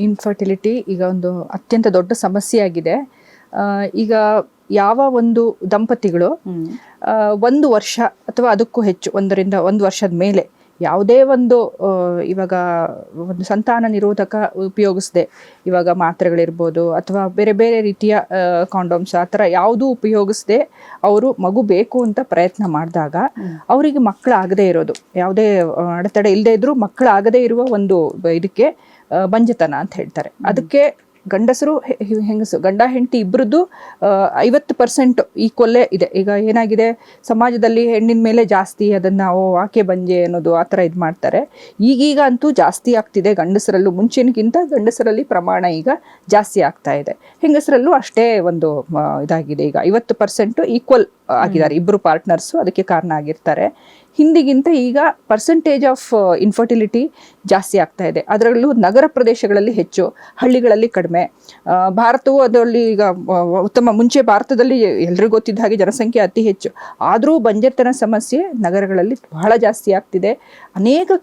Infertility ಈಗ ಒಂದು ಅತ್ಯಂತ ದೊಡ್ಡ ಸಮಸ್ಯೆಯಾಗಿದೆ. ಈಗ ಯಾವ ಒಂದು ದಂಪತಿಗಳು 1 ವರ್ಷ ಅಥವಾ ಅದಕ್ಕೂ ಹೆಚ್ಚು 1 ವರ್ಷದ ಮೇಲೆ ಯಾವುದೇ ಒಂದು ಇವಾಗ ಒಂದು ಸಂತಾನ ನಿರೋಧಕ ಉಪಯೋಗಿಸದೆ, ಇವಾಗ ಮಾತ್ರೆಗಳಿರ್ಬೋದು ಅಥವಾ ಬೇರೆ ಬೇರೆ ರೀತಿಯ ಕಾಂಡೋಮ್ಸ್ ಆ ಥರ ಯಾವುದೂ ಉಪಯೋಗಿಸದೆ ಅವರು ಮಗು ಬೇಕು ಅಂತ ಪ್ರಯತ್ನ ಮಾಡಿದಾಗ ಅವರಿಗೆ ಮಕ್ಕಳಾಗದೇ ಇರೋದು, ಯಾವುದೇ ಅಡೆತಡೆ ಇಲ್ಲದೆ ಇದ್ರೂ ಮಕ್ಕಳಾಗದೇ ಇರುವ ಒಂದು ಇದಕ್ಕೆ ಬಂಜತನ ಅಂತ ಹೇಳ್ತಾರೆ. ಅದಕ್ಕೆ ಗಂಡಸರು ಹೆಂಗಸು ಗಂಡ ಹೆಂಡತಿ ಇಬ್ಬರದ್ದು 50% ಈಕ್ವಲ್ಲೇ ಇದೆ. ಈಗ ಏನಾಗಿದೆ, ಸಮಾಜದಲ್ಲಿ ಹೆಣ್ಣಿನ ಮೇಲೆ ಜಾಸ್ತಿ ಅದನ್ನು ಆಕೆ ಬಂಜೆ ಅನ್ನೋದು ಆ ಥರ ಇದು ಮಾಡ್ತಾರೆ. ಈಗೀಗ ಅಂತೂ ಜಾಸ್ತಿ ಆಗ್ತಿದೆ ಗಂಡಸರಲ್ಲೂ, ಮುಂಚಿನಗಿಂತ ಗಂಡಸರಲ್ಲಿ ಪ್ರಮಾಣ ಈಗ ಜಾಸ್ತಿ ಆಗ್ತಾ ಇದೆ. ಹೆಂಗಸರಲ್ಲೂ ಅಷ್ಟೇ ಒಂದು ಇದಾಗಿದೆ. ಈಗ 50% ಈಕ್ವಲ್ ಆಗಿದ್ದಾರೆ ಇಬ್ಬರು ಪಾರ್ಟ್ನರ್ಸು, ಅದಕ್ಕೆ ಕಾರಣ ಆಗಿರ್ತಾರೆ. ಹಿಂದಿಗಿಂತ ಈಗ ಪರ್ಸೆಂಟೇಜ್ ಆಫ್ ಇನ್ಫರ್ಟಿಲಿಟಿ ಜಾಸ್ತಿ ಆಗ್ತಾ ಇದೆ. ಅದರಲ್ಲೂ ನಗರ ಪ್ರದೇಶಗಳಲ್ಲಿ ಹೆಚ್ಚು, ಹಳ್ಳಿಗಳಲ್ಲಿ ಕಡಿಮೆ. ಭಾರತವು ಅದರಲ್ಲಿ ಈಗ ಉತ್ತಮ, ಮುಂಚೆ ಭಾರತದಲ್ಲಿ ಎಲ್ರಿಗೂ ಗೊತ್ತಿದ್ದ ಹಾಗೆ ಜನಸಂಖ್ಯೆ ಅತಿ ಹೆಚ್ಚು, ಆದರೂ ಬಂಜೆತನ ಸಮಸ್ಯೆ ನಗರಗಳಲ್ಲಿ ಬಹಳ ಜಾಸ್ತಿ ಆಗ್ತಿದೆ. ಅನೇಕ